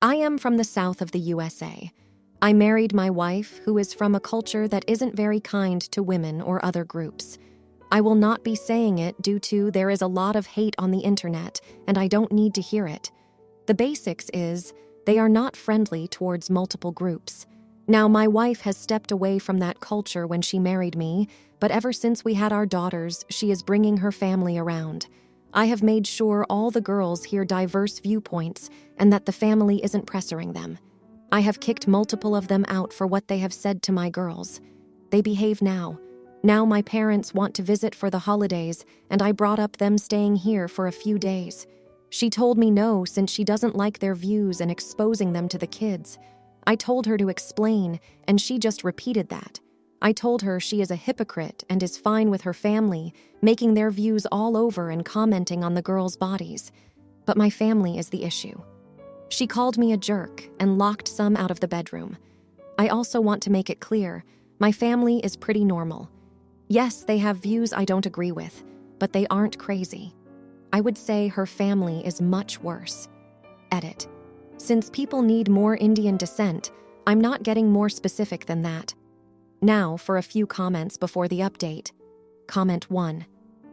I am from the south of the USA. I married my wife, who is from a culture that isn't very kind to women or other groups. I will not be saying it due to there is a lot of hate on the internet, and I don't need to hear it. The basics is, they are not friendly towards multiple groups. Now, my wife has stepped away from that culture when she married me, but ever since we had our daughters, she is bringing her family around. I have made sure all the girls hear diverse viewpoints and that the family isn't pressuring them. I have kicked multiple of them out for what they have said to my girls. They behave now. Now my parents want to visit for the holidays, and I brought up them staying here for a few days. She told me no since she doesn't like their views and exposing them to the kids. I told her to explain, and she just repeated that. I told her she is a hypocrite and is fine with her family, making their views all over and commenting on the girls' bodies. But my family is the issue. She called me a jerk and locked some out of the bedroom. I also want to make it clear, my family is pretty normal. Yes, they have views I don't agree with, but they aren't crazy. I would say her family is much worse. Edit. Since people need more Indian descent, I'm not getting more specific than that. Now for a few comments before the update. Comment 1.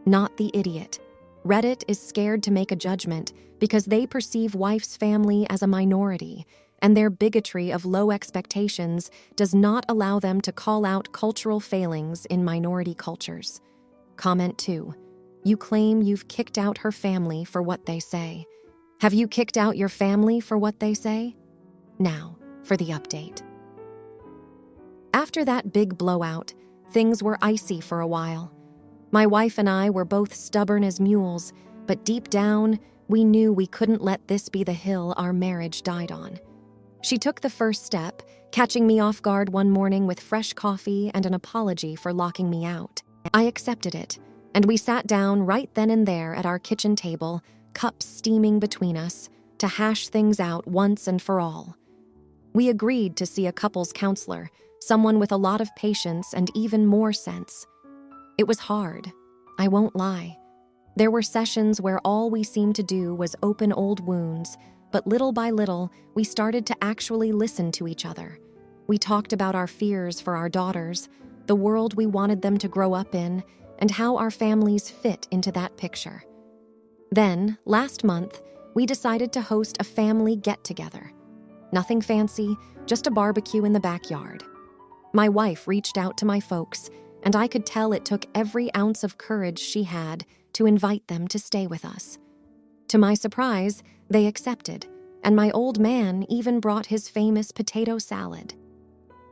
Not the idiot. Reddit is scared to make a judgment because they perceive wife's family as a minority, and their bigotry of low expectations does not allow them to call out cultural failings in minority cultures. Comment 2. You claim you've kicked out her family for what they say. Have you kicked out your family for what they say? Now, for the update. After that big blowout, things were icy for a while. My wife and I were both stubborn as mules, but deep down, we knew we couldn't let this be the hill our marriage died on. She took the first step, catching me off guard one morning with fresh coffee and an apology for locking me out. I accepted it, and we sat down right then and there at our kitchen table, cups steaming between us, to hash things out once and for all. We agreed to see a couples counselor, someone with a lot of patience and even more sense. It was hard, I won't lie. There were sessions where all we seemed to do was open old wounds, but little by little, we started to actually listen to each other. We talked about our fears for our daughters, the world we wanted them to grow up in, and how our families fit into that picture. Then, last month, we decided to host a family get-together. Nothing fancy, just a barbecue in the backyard. My wife reached out to my folks, and I could tell it took every ounce of courage she had to invite them to stay with us. To my surprise, they accepted, and my old man even brought his famous potato salad.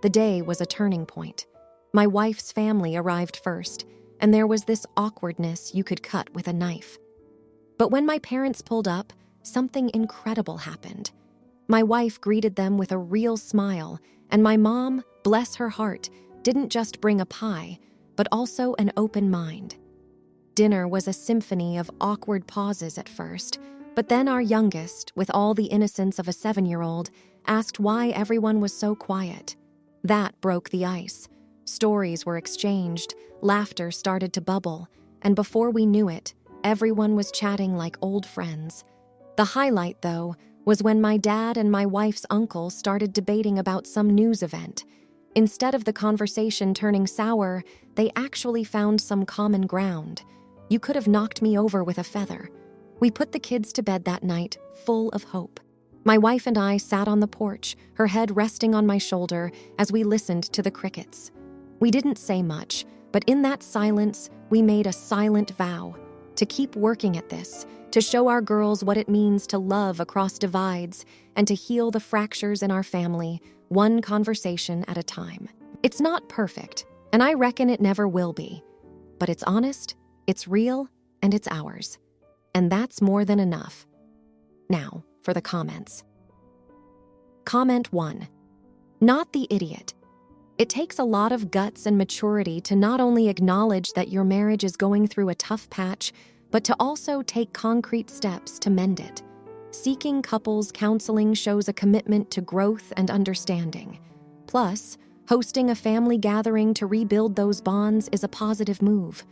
The day was a turning point. My wife's family arrived first, and there was this awkwardness you could cut with a knife. But when my parents pulled up, something incredible happened. My wife greeted them with a real smile, and my mom, bless her heart, didn't just bring a pie, but also an open mind. Dinner was a symphony of awkward pauses at first, but then our youngest, with all the innocence of a 7-year-old, asked why everyone was so quiet. That broke the ice. Stories were exchanged, laughter started to bubble, and before we knew it, everyone was chatting like old friends. The highlight, though, was when my dad and my wife's uncle started debating about some news event. Instead of the conversation turning sour, they actually found some common ground. You could have knocked me over with a feather. We put the kids to bed that night, full of hope. My wife and I sat on the porch, her head resting on my shoulder as we listened to the crickets. We didn't say much, but in that silence, we made a silent vow to keep working at this, to show our girls what it means to love across divides and to heal the fractures in our family, one conversation at a time. It's not perfect, and I reckon it never will be, but it's honest, it's real, and it's ours. And that's more than enough. Now, for the comments. Comment 1. Not the idiot. It takes a lot of guts and maturity to not only acknowledge that your marriage is going through a tough patch, but to also take concrete steps to mend it. Seeking couples counseling shows a commitment to growth and understanding. Plus, hosting a family gathering to rebuild those bonds is a positive move.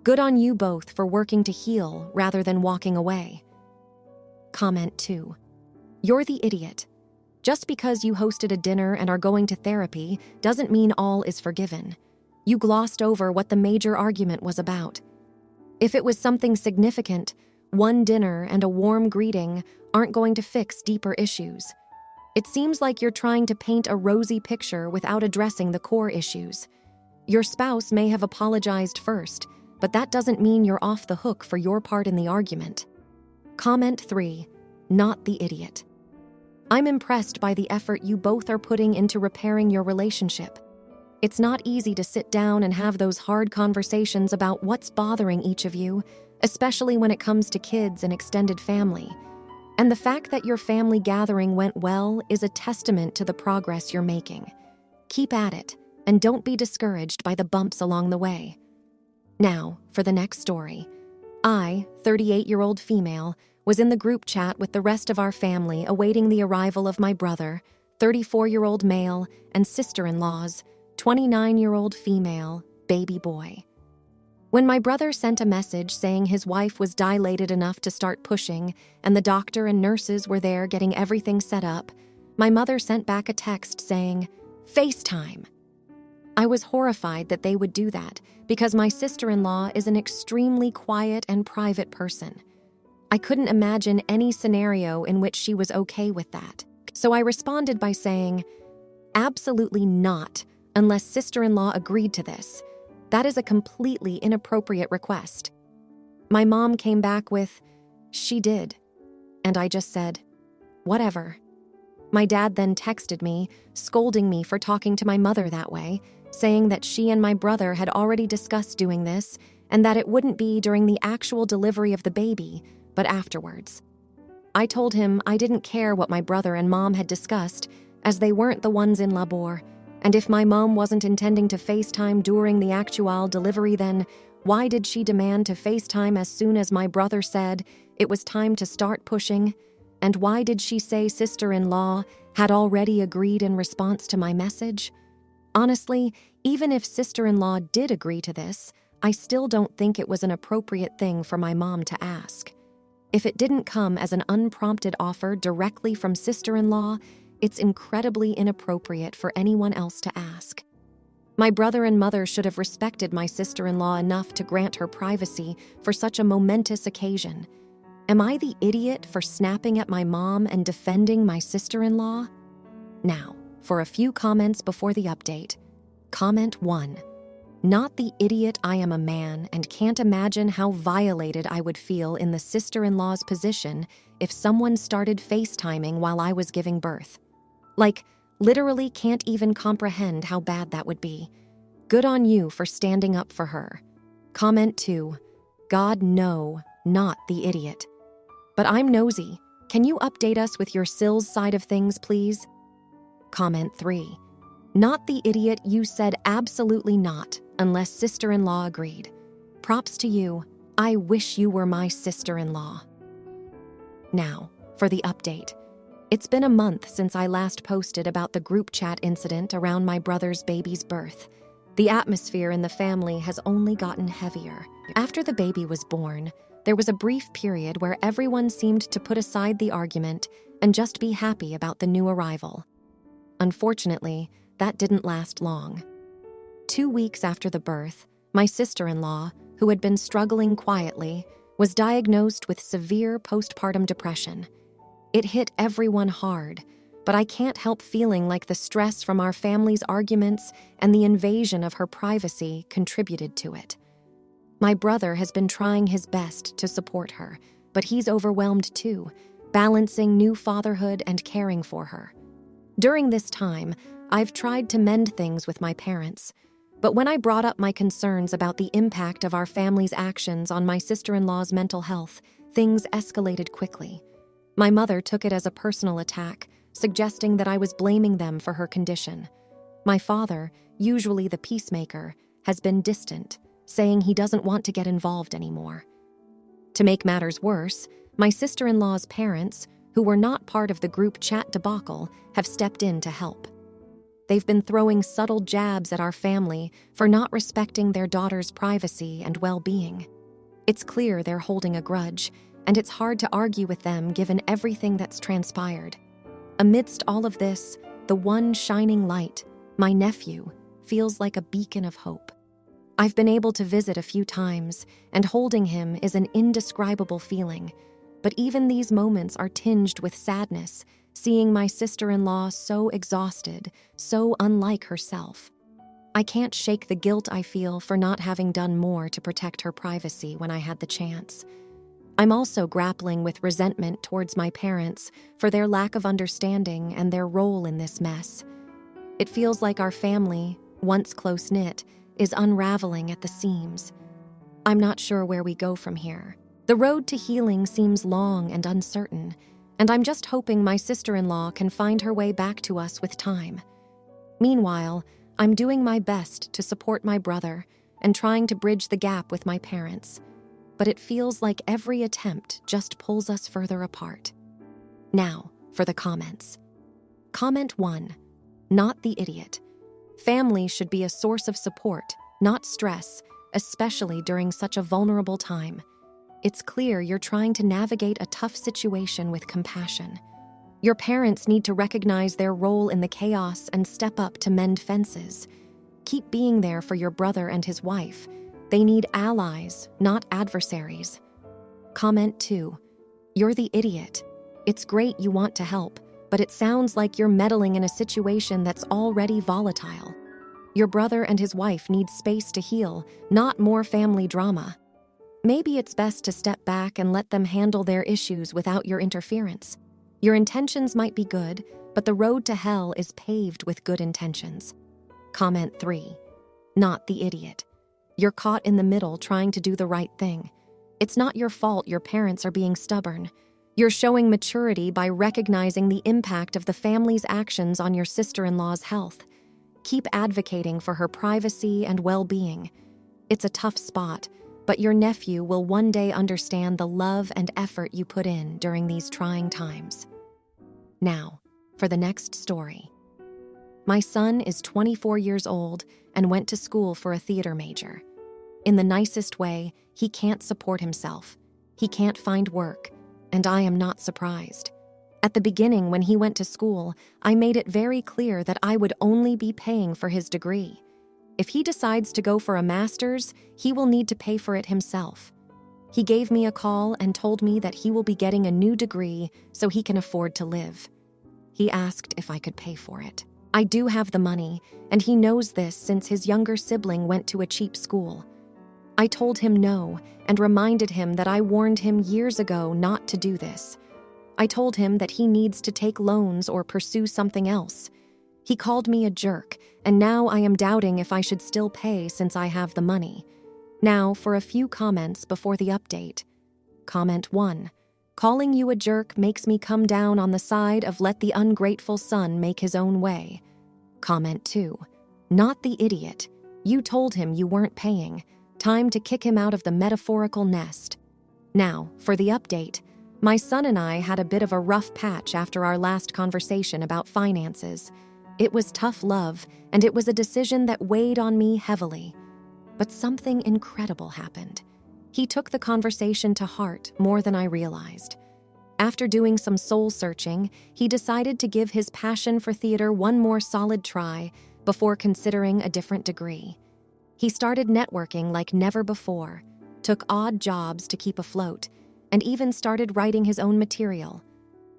Good on you both for working to heal rather than walking away. Comment 2. You're the idiot. Just because you hosted a dinner and are going to therapy doesn't mean all is forgiven. You glossed over what the major argument was about. If it was something significant, one dinner and a warm greeting aren't going to fix deeper issues. It seems like you're trying to paint a rosy picture without addressing the core issues. Your spouse may have apologized first, but that doesn't mean you're off the hook for your part in the argument. Comment 3. Not the idiot. I'm impressed by the effort you both are putting into repairing your relationship. It's not easy to sit down and have those hard conversations about what's bothering each of you, especially when it comes to kids and extended family. And the fact that your family gathering went well is a testament to the progress you're making. Keep at it, and don't be discouraged by the bumps along the way. Now, for the next story. I, 38-year-old female, was in the group chat with the rest of our family awaiting the arrival of my brother, 34-year-old male, and sister-in-law's 29-year-old female, baby boy. When my brother sent a message saying his wife was dilated enough to start pushing and the doctor and nurses were there getting everything set up, my mother sent back a text saying, "FaceTime." I was horrified that they would do that because my sister-in-law is an extremely quiet and private person. I couldn't imagine any scenario in which she was okay with that. So I responded by saying, "Absolutely not, unless sister-in-law agreed to this. That is a completely inappropriate request." My mom came back with, "She did." And I just said, "Whatever." My dad then texted me, scolding me for talking to my mother that way, saying that she and my brother had already discussed doing this and that it wouldn't be during the actual delivery of the baby, but afterwards. I told him I didn't care what my brother and mom had discussed, as they weren't the ones in labor, and if my mom wasn't intending to FaceTime during the actual delivery, then why did she demand to FaceTime as soon as my brother said it was time to start pushing? And why did she say sister-in-law had already agreed in response to my message? Honestly, even if sister-in-law did agree to this, I still don't think it was an appropriate thing for my mom to ask. If it didn't come as an unprompted offer directly from sister-in-law, it's incredibly inappropriate for anyone else to ask. My brother and mother should have respected my sister-in-law enough to grant her privacy for such a momentous occasion. Am I the idiot for snapping at my mom and defending my sister-in-law? Now, for a few comments before the update. Comment 1. Not the idiot, I am a man and can't imagine how violated I would feel in the sister-in-law's position if someone started FaceTiming while I was giving birth. Like, literally can't even comprehend how bad that would be. Good on you for standing up for her. Comment 2. God, no, not the idiot. But I'm nosy. Can you update us with your Sills side of things, please? Comment 3. Not the idiot, you said absolutely not, unless sister-in-law agreed. Props to you. I wish you were my sister-in-law. Now, for the update. It's been a month since I last posted about the group chat incident around my brother's baby's birth. The atmosphere in the family has only gotten heavier. After the baby was born, there was a brief period where everyone seemed to put aside the argument and just be happy about the new arrival. Unfortunately, that didn't last long. 2 weeks after the birth, my sister-in-law, who had been struggling quietly, was diagnosed with severe postpartum depression. It hit everyone hard, but I can't help feeling like the stress from our family's arguments and the invasion of her privacy contributed to it. My brother has been trying his best to support her, but he's overwhelmed too, balancing new fatherhood and caring for her. During this time, I've tried to mend things with my parents, but when I brought up my concerns about the impact of our family's actions on my sister-in-law's mental health, things escalated quickly. My mother took it as a personal attack, suggesting that I was blaming them for her condition. My father, usually the peacemaker, has been distant, saying he doesn't want to get involved anymore. To make matters worse, my sister-in-law's parents, who were not part of the group chat debacle, have stepped in to help. They've been throwing subtle jabs at our family for not respecting their daughter's privacy and well-being. It's clear they're holding a grudge, and it's hard to argue with them given everything that's transpired. Amidst all of this, the one shining light, my nephew, feels like a beacon of hope. I've been able to visit a few times, and holding him is an indescribable feeling. But even these moments are tinged with sadness, seeing my sister-in-law so exhausted, so unlike herself. I can't shake the guilt I feel for not having done more to protect her privacy when I had the chance. I'm also grappling with resentment towards my parents for their lack of understanding and their role in this mess. It feels like our family, once close-knit, is unraveling at the seams. I'm not sure where we go from here. The road to healing seems long and uncertain, and I'm just hoping my sister-in-law can find her way back to us with time. Meanwhile, I'm doing my best to support my brother and trying to bridge the gap with my parents, but it feels like every attempt just pulls us further apart. Now, for the comments. Comment 1. Not the idiot. Family should be a source of support, not stress, especially during such a vulnerable time. It's clear you're trying to navigate a tough situation with compassion. Your parents need to recognize their role in the chaos and step up to mend fences. Keep being there for your brother and his wife. They need allies, not adversaries. Comment 2. You're the idiot. It's great you want to help, but it sounds like you're meddling in a situation that's already volatile. Your brother and his wife need space to heal, not more family drama. Maybe it's best to step back and let them handle their issues without your interference. Your intentions might be good, but the road to hell is paved with good intentions. Comment 3. Not the idiot. You're caught in the middle trying to do the right thing. It's not your fault your parents are being stubborn. You're showing maturity by recognizing the impact of the family's actions on your sister-in-law's health. Keep advocating for her privacy and well-being. It's a tough spot, but your nephew will one day understand the love and effort you put in during these trying times. Now, for the next story. My son is 24 years old and went to school for a theater major. In the nicest way, he can't support himself. He can't find work, and I am not surprised. At the beginning, when he went to school, I made it very clear that I would only be paying for his degree. If he decides to go for a master's, he will need to pay for it himself. He gave me a call and told me that he will be getting a new degree so he can afford to live. He asked if I could pay for it. I do have the money, and he knows this since his younger sibling went to a cheap school. I told him no and reminded him that I warned him years ago not to do this. I told him that he needs to take loans or pursue something else. He called me a jerk, and now I am doubting if I should still pay since I have the money. Now, for a few comments before the update. Comment 1. Calling you a jerk makes me come down on the side of let the ungrateful son make his own way. Comment 2. Not the idiot. You told him you weren't paying. Time to kick him out of the metaphorical nest. Now, for the update. My son and I had a bit of a rough patch after our last conversation about finances. It was tough love, and it was a decision that weighed on me heavily. But something incredible happened. He took the conversation to heart more than I realized. After doing some soul-searching, he decided to give his passion for theater one more solid try before considering a different degree. He started networking like never before, took odd jobs to keep afloat, and even started writing his own material.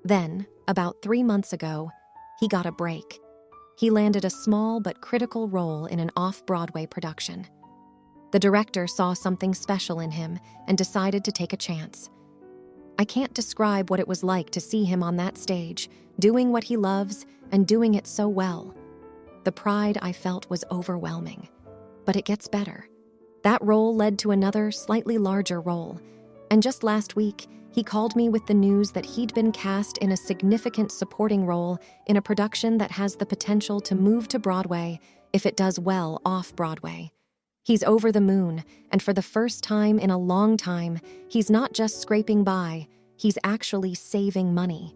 Then, about 3 months ago, he got a break. He landed a small but critical role in an off-Broadway production. The director saw something special in him and decided to take a chance. I can't describe what it was like to see him on that stage, doing what he loves and doing it so well. The pride I felt was overwhelming. But it gets better. That role led to another, slightly larger role, and just last week, he called me with the news that he'd been cast in a significant supporting role in a production that has the potential to move to Broadway if it does well off-Broadway. He's over the moon, and for the first time in a long time, he's not just scraping by, he's actually saving money.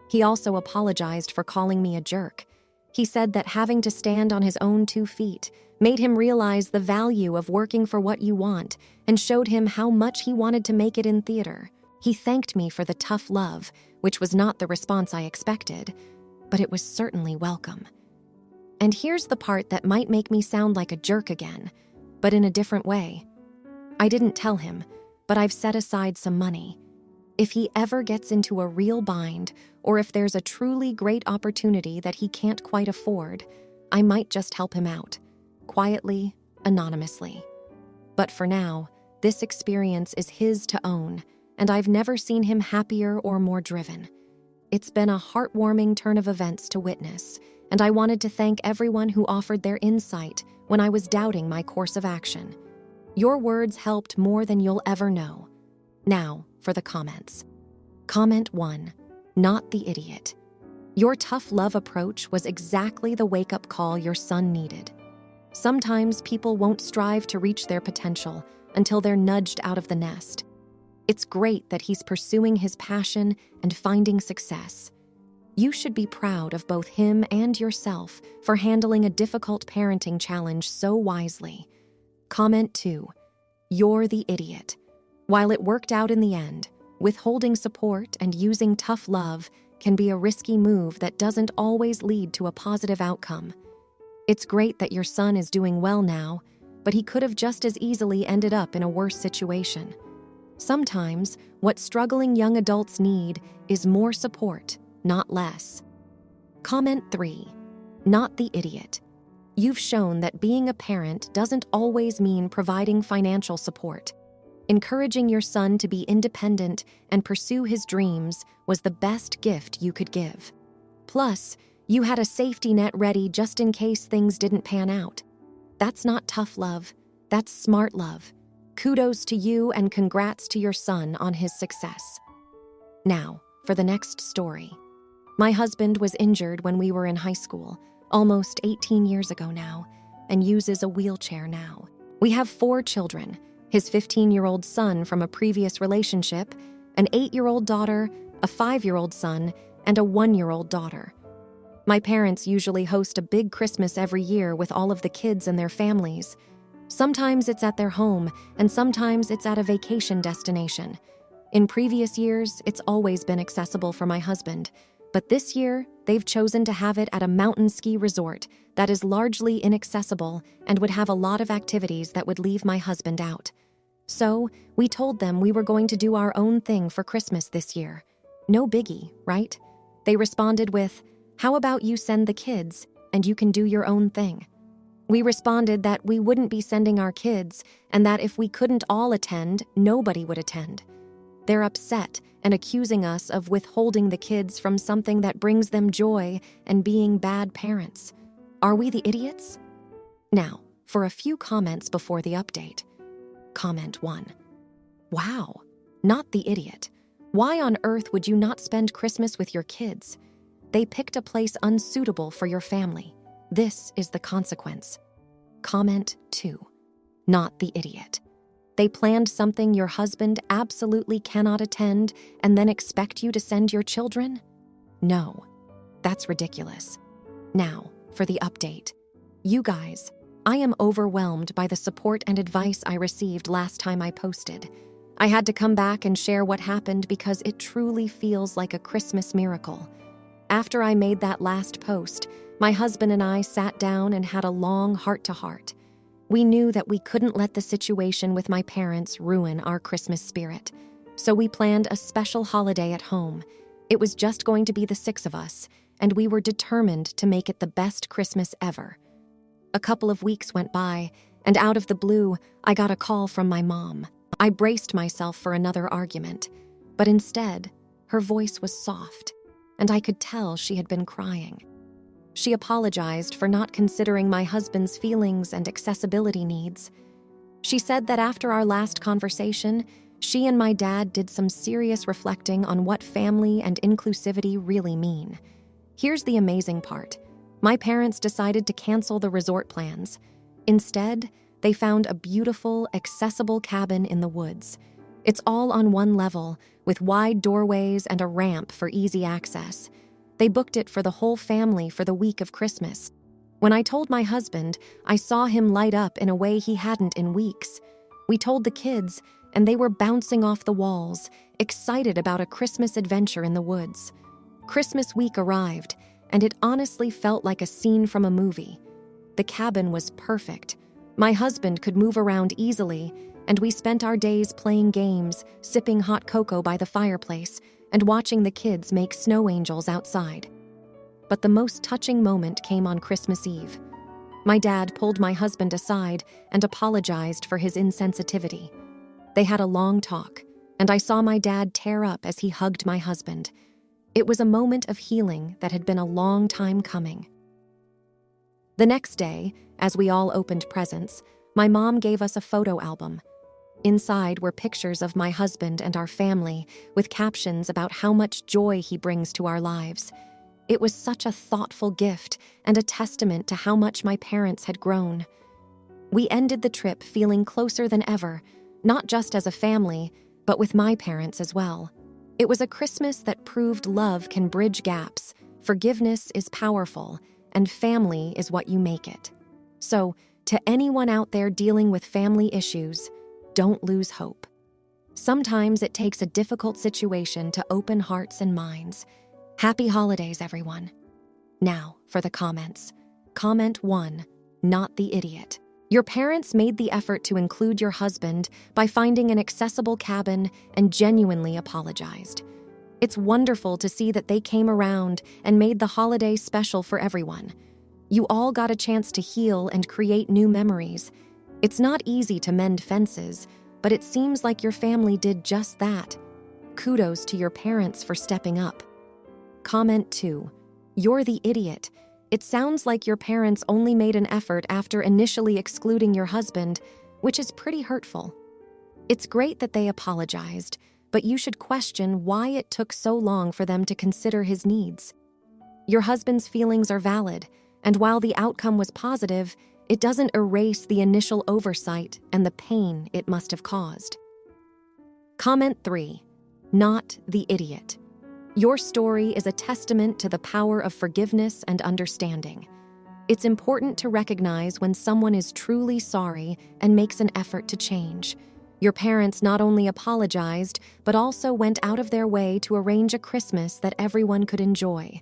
He also apologized for calling me a jerk. He said that having to stand on his own 2 feet made him realize the value of working for what you want and showed him how much he wanted to make it in theater. He thanked me for the tough love, which was not the response I expected, but it was certainly welcome. And here's the part that might make me sound like a jerk again, but in a different way. I didn't tell him, but I've set aside some money. If he ever gets into a real bind, or if there's a truly great opportunity that he can't quite afford, I might just help him out, quietly, anonymously. But for now, this experience is his to own, and I've never seen him happier or more driven. It's been a heartwarming turn of events to witness, and I wanted to thank everyone who offered their insight when I was doubting my course of action. Your words helped more than you'll ever know. Now, for the comments. Comment 1. Not the idiot. Your tough love approach was exactly the wake-up call your son needed. Sometimes people won't strive to reach their potential until they're nudged out of the nest. It's great that he's pursuing his passion and finding success. You should be proud of both him and yourself for handling a difficult parenting challenge so wisely. Comment 2. You're the idiot. While it worked out in the end, withholding support and using tough love can be a risky move that doesn't always lead to a positive outcome. It's great that your son is doing well now, but he could have just as easily ended up in a worse situation. Sometimes, what struggling young adults need is more support, not less. Comment 3. Not the idiot. You've shown that being a parent doesn't always mean providing financial support. Encouraging your son to be independent and pursue his dreams was the best gift you could give. Plus, you had a safety net ready just in case things didn't pan out. That's not tough love, that's smart love. Kudos to you and congrats to your son on his success. Now, for the next story. My husband was injured when we were in high school, almost 18 years ago now, and uses a wheelchair now. We have 4 children, his 15-year-old son from a previous relationship, an 8-year-old daughter, a 5-year-old son, and a 1-year-old daughter. My parents usually host a big Christmas every year with all of the kids and their families. Sometimes it's at their home, and sometimes it's at a vacation destination. In previous years, it's always been accessible for my husband, but this year, they've chosen to have it at a mountain ski resort that is largely inaccessible and would have a lot of activities that would leave my husband out. So, we told them we were going to do our own thing for Christmas this year. No biggie, right? They responded with, "How about you send the kids, and you can do your own thing?" We responded that we wouldn't be sending our kids, and that if we couldn't all attend, nobody would attend. They're upset and accusing us of withholding the kids from something that brings them joy and being bad parents. Are we the idiots? Now, for a few comments before the update. Comment 1. Wow, not the idiot. Why on earth would you not spend Christmas with your kids? They picked a place unsuitable for your family. This is the consequence. Comment 2. Not the idiot. They planned something your husband absolutely cannot attend and then expect you to send your children? No, that's ridiculous. Now, for the update. You guys, I am overwhelmed by the support and advice I received last time I posted. I had to come back and share what happened because it truly feels like a Christmas miracle. After I made that last post, my husband and I sat down and had a long heart-to-heart. We knew that we couldn't let the situation with my parents ruin our Christmas spirit, so we planned a special holiday at home. It was just going to be the 6 of us, and we were determined to make it the best Christmas ever. A couple of weeks went by, and out of the blue, I got a call from my mom. I braced myself for another argument, but instead, her voice was soft, and I could tell she had been crying. She apologized for not considering my husband's feelings and accessibility needs. She said that after our last conversation, she and my dad did some serious reflecting on what family and inclusivity really mean. Here's the amazing part. My parents decided to cancel the resort plans. Instead, they found a beautiful, accessible cabin in the woods. It's all on one level, with wide doorways and a ramp for easy access. They booked it for the whole family for the week of Christmas. When I told my husband, I saw him light up in a way he hadn't in weeks. We told the kids, and they were bouncing off the walls, excited about a Christmas adventure in the woods. Christmas week arrived, and it honestly felt like a scene from a movie. The cabin was perfect. My husband could move around easily, and we spent our days playing games, sipping hot cocoa by the fireplace, and watching the kids make snow angels outside. But the most touching moment came on Christmas Eve. My dad pulled my husband aside and apologized for his insensitivity. They had a long talk, and I saw my dad tear up as he hugged my husband. It was a moment of healing that had been a long time coming. The next day, as we all opened presents, my mom gave us a photo album. Inside were pictures of my husband and our family, with captions about how much joy he brings to our lives. It was such a thoughtful gift and a testament to how much my parents had grown. We ended the trip feeling closer than ever, not just as a family, but with my parents as well. It was a Christmas that proved love can bridge gaps, forgiveness is powerful, and family is what you make it. So, to anyone out there dealing with family issues, don't lose hope. Sometimes it takes a difficult situation to open hearts and minds. Happy holidays, everyone. Now, for the comments. Comment 1, not the idiot. Your parents made the effort to include your husband by finding an accessible cabin and genuinely apologized. It's wonderful to see that they came around and made the holiday special for everyone. You all got a chance to heal and create new memories. It's not easy to mend fences, but it seems like your family did just that. Kudos to your parents for stepping up. Comment 2, you're the idiot. It sounds like your parents only made an effort after initially excluding your husband, which is pretty hurtful. It's great that they apologized, but you should question why it took so long for them to consider his needs. Your husband's feelings are valid, and while the outcome was positive, it doesn't erase the initial oversight and the pain it must have caused. Comment 3, not the idiot. Your story is a testament to the power of forgiveness and understanding. It's important to recognize when someone is truly sorry and makes an effort to change. Your parents not only apologized, but also went out of their way to arrange a Christmas that everyone could enjoy.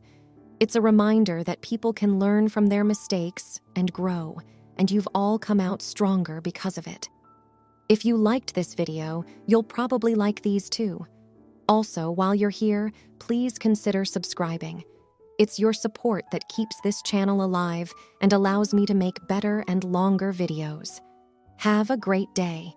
It's a reminder that people can learn from their mistakes and grow, and you've all come out stronger because of it. If you liked this video, you'll probably like these too. Also, while you're here, please consider subscribing. It's your support that keeps this channel alive and allows me to make better and longer videos. Have a great day.